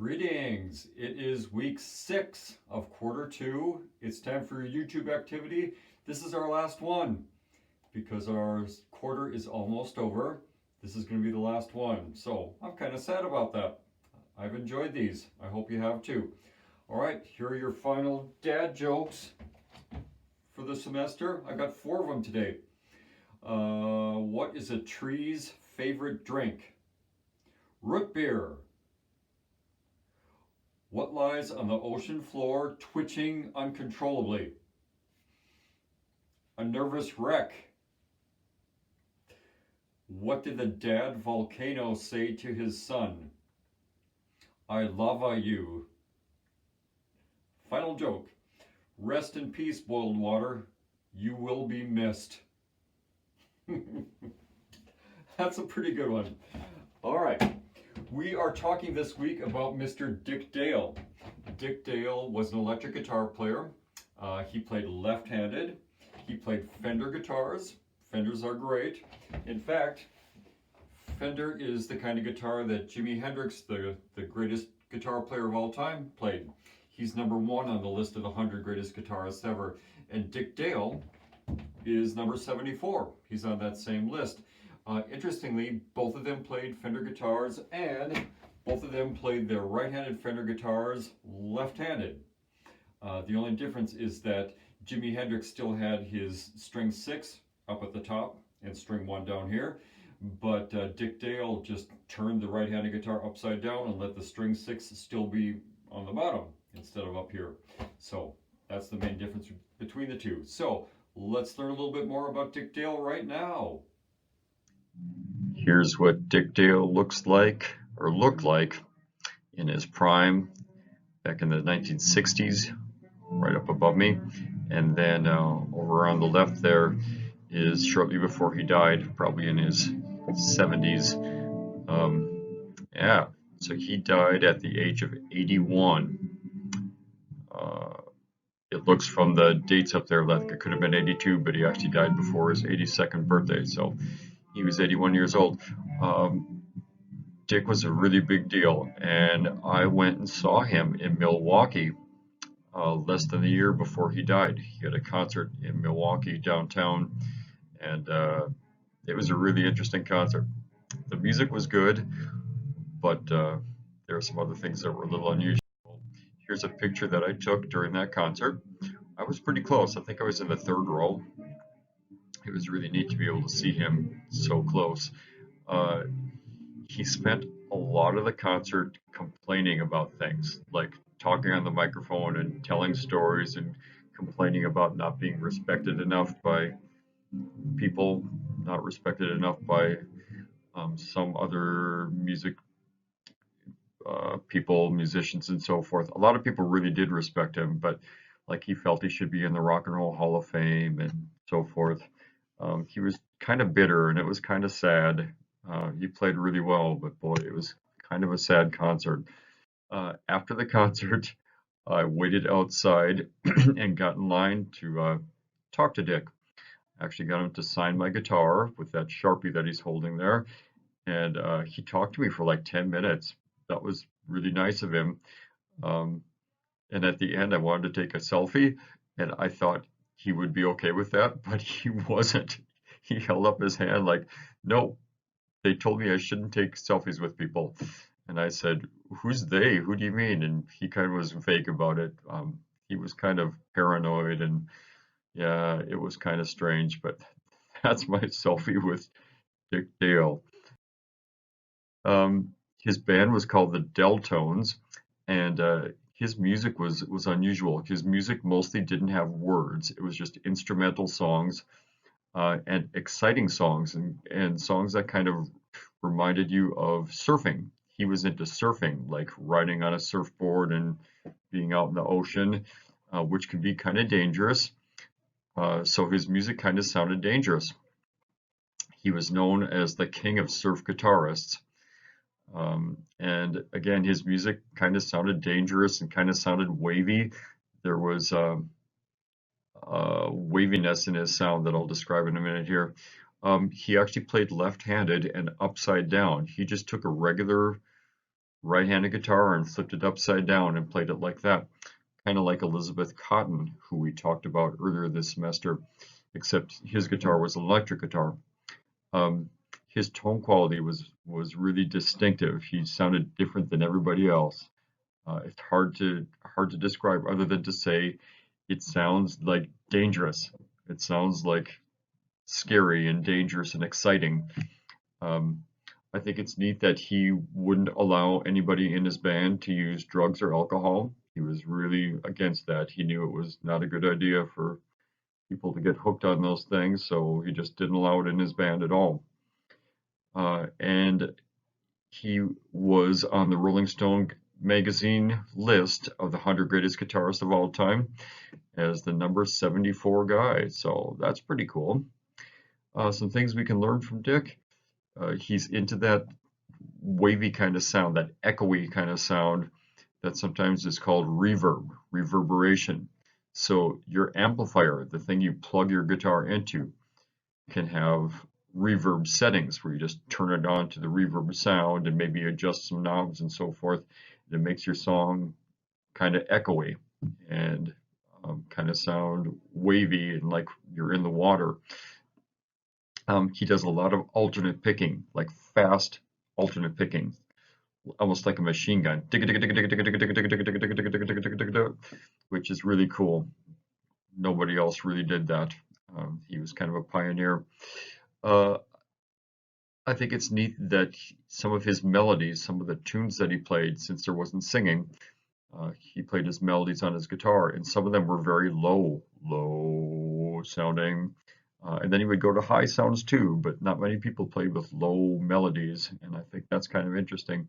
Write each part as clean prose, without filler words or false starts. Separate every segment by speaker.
Speaker 1: Greetings. It is week 6 of quarter 2. It's time for your YouTube activity. This is our last one because our quarter is almost over. This is going to be the last one. So I'm kind of sad about that. I've enjoyed these. I hope you have too. All right, here are your final dad jokes for the semester. I got 4 of them today. What is a tree's favorite drink? Root beer. What lies on the ocean floor twitching uncontrollably? A nervous wreck. What did the dad volcano say to his son? I lava you. Final joke. Rest in peace, boiled water. You will be missed. That's a pretty good one. All right. We are talking this week about Mr. Dick Dale. Dick Dale was an electric guitar player. He played left-handed. He played Fender guitars. Fenders are great. In fact, Fender is the kind of guitar that Jimi Hendrix, the greatest guitar player of all time, played. He's number 1 on the list of the 100 greatest guitarists ever. And Dick Dale is number 74. He's on that same list. Interestingly, both of them played Fender guitars, and both of them played their right-handed Fender guitars left-handed. The only difference is that Jimi Hendrix still had his string 6 up at the top and string 1 down here, but Dick Dale just turned the right-handed guitar upside down and let the string 6 still be on the bottom instead of up here. So that's the main difference between the two. So let's learn a little bit more about Dick Dale right now.
Speaker 2: Here's what Dick Dale looks like, or looked like, in his prime back in the 1960s, right up above me. And then over on the left there is shortly before he died, probably in his 70s. Yeah, so he died at the age of 81. It looks from the dates up there like it could have been 82, but he actually died before his 82nd birthday. So he was 81 years old. Dick was a really big deal, and I went and saw him in Milwaukee less than a year before he died. He had a concert in Milwaukee downtown, and it was a really interesting concert. The music was good, but there were some other things that were a little unusual. Here's a picture that I took during that concert. I was pretty close. I think I was in the 3rd row. It was really neat to be able to see him so close. He spent a lot of the concert complaining about things, like talking on the microphone and telling stories and complaining about not being respected enough by people, not respected enough by some other music people, musicians and so forth. A lot of people really did respect him, but like he felt he should be in the Rock and Roll Hall of Fame and so forth. He was kind of bitter, and it was kind of sad. He played really well, but boy, it was kind of a sad concert. After the concert, I waited outside and got in line to talk to Dick. I actually got him to sign my guitar with that Sharpie that he's holding there, and he talked to me for like 10 minutes. That was really nice of him. And at the end, I wanted to take a selfie, and I thought he would be okay with that, but he wasn't. He held up his hand like, no, they told me I shouldn't take selfies with people. And I said, who's they? Who do you mean? And he kind of was vague about it. He was kind of paranoid, and yeah, it was kind of strange, but that's my selfie with Dick Dale. His band was called the Deltones, and his music was unusual. His music mostly didn't have words. It was just instrumental songs and exciting songs, and songs that kind of reminded you of surfing. He was into surfing, like riding on a surfboard and being out in the ocean, which can be kind of dangerous. So his music kind of sounded dangerous. He was known as the king of surf guitarists. And again, his music kind of sounded dangerous and kind of sounded wavy. There was waviness in his sound that I'll describe in a minute here. He actually played left-handed and upside down. He just took a regular right-handed guitar and flipped it upside down and played it like that. Kind of like Elizabeth Cotten, who we talked about earlier this semester, except his guitar was an electric guitar. Um, his tone quality was really distinctive. He sounded different than everybody else. It's hard to describe other than to say it sounds like dangerous. It sounds like scary and dangerous and exciting. Um, I think it's neat that he wouldn't allow anybody in his band to use drugs or alcohol. He was really against that. He knew it was not a good idea for people to get hooked on those things, so he just didn't allow it in his band at all. And he was on the Rolling Stone magazine list of the 100 greatest guitarists of all time as the number 74 guy. So that's pretty cool. Some things we can learn from Dick. He's into that wavy kind of sound, that echoey kind of sound that sometimes is called reverb, reverberation. So your amplifier, the thing you plug your guitar into, can have reverb settings where you just turn it on to the reverb sound and maybe adjust some knobs and so forth. It makes your song kind of echoey and kind of sound wavy and like you're in the water. He does a lot of alternate picking, like fast alternate picking, almost like a machine gun, which is really cool. Nobody else really did that. He was kind of a pioneer. I think it's neat that some of his melodies, some of the tunes that he played, since there wasn't singing, he played his melodies on his guitar, and some of them were very low sounding. And then he would go to high sounds too, but not many people played with low melodies, and I think that's kind of interesting.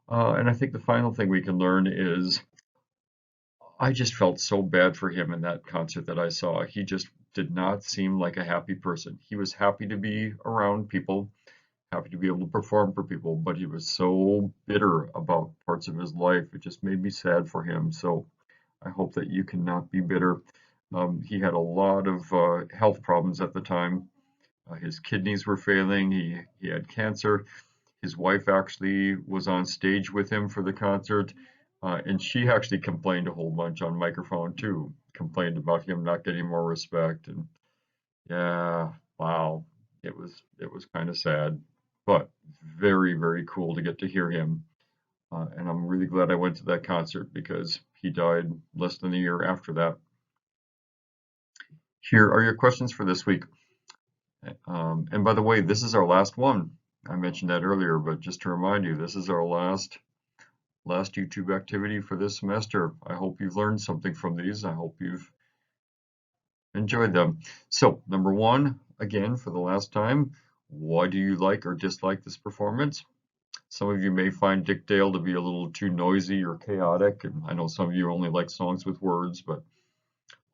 Speaker 2: And I think the final thing we can learn is I just felt so bad for him in that concert that I saw. He just did not seem like a happy person. He was happy to be around people, happy to be able to perform for people, but he was so bitter about parts of his life. It just made me sad for him. So I hope that you cannot be bitter. He had a lot of health problems at the time. His kidneys were failing. He had cancer. His wife actually was on stage with him for the concert, and she actually complained a whole bunch on microphone too. Complained about him not getting more respect, and yeah, wow, it was kind of sad, but very cool to get to hear him. And I'm really glad I went to that concert because he died less than a year after that. Here are your questions for this week. And by the way, this is our last one. I mentioned that earlier, but just to remind you, this is our last YouTube activity for this semester. I hope you've learned something from these. I hope you've enjoyed them. So, number one, again, for the last time, why do you like or dislike this performance? Some of you may find Dick Dale to be a little too noisy or chaotic, and I know some of you only like songs with words, but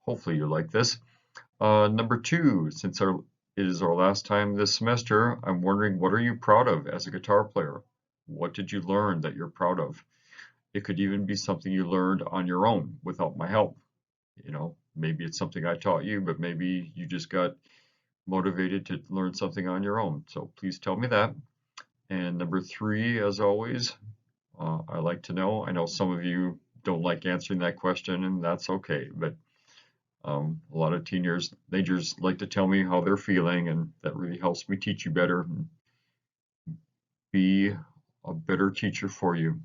Speaker 2: hopefully you like this. Number two, since it is our last time this semester, I'm wondering, what are you proud of as a guitar player? What did you learn that you're proud of? It could even be something you learned on your own without my help. You know, maybe it's something I taught you, but maybe you just got motivated to learn something on your own. So please tell me that. And number three, as always, I like to know. I know some of you don't like answering that question, and that's okay. But a lot of teenagers like to tell me how they're feeling, and that really helps me teach you better and be a better teacher for you.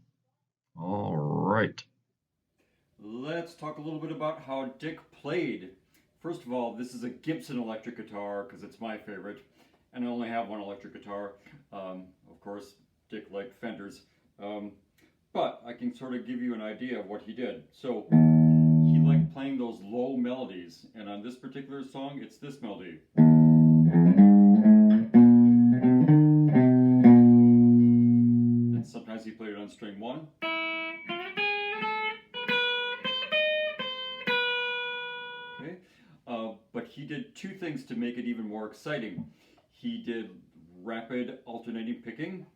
Speaker 2: All right.
Speaker 1: Let's talk a little bit about how Dick played. First of all, this is a Gibson electric guitar because it's my favorite, and I only have one electric guitar. Of course, Dick liked Fenders, but I can sort of give you an idea of what he did. So he liked playing those low melodies, and on this particular song, it's this melody. And sometimes he played it on string one. Okay, but he did two things to make it even more exciting. He did rapid alternating picking,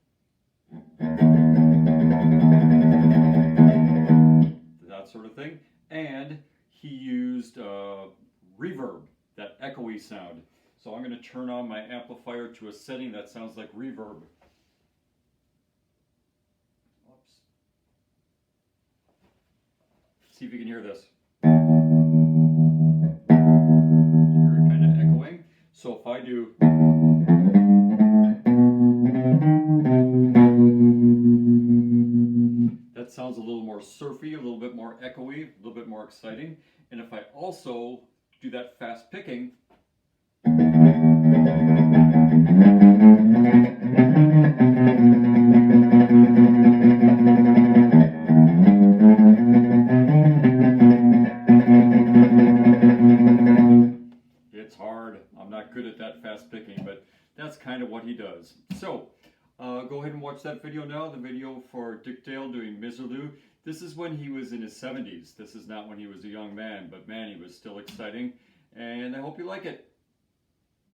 Speaker 1: that sort of thing, and he used reverb, that echoey sound. So I'm going to turn on my amplifier to a setting that sounds like reverb. Oops. See if you can hear this. You hear it kind of echoing. So if I do, that sounds a little more surfy, a little bit more echoey, a little bit more exciting. And if I also do that fast picking, it's hard. I'm not good at that fast picking, but that's kind of what he does. So go ahead and watch that video now, the video for Dick Dale doing Miserlou. This is when he was in his 70s. This is not when he was a young man, but man, he was still exciting. And I hope you like it.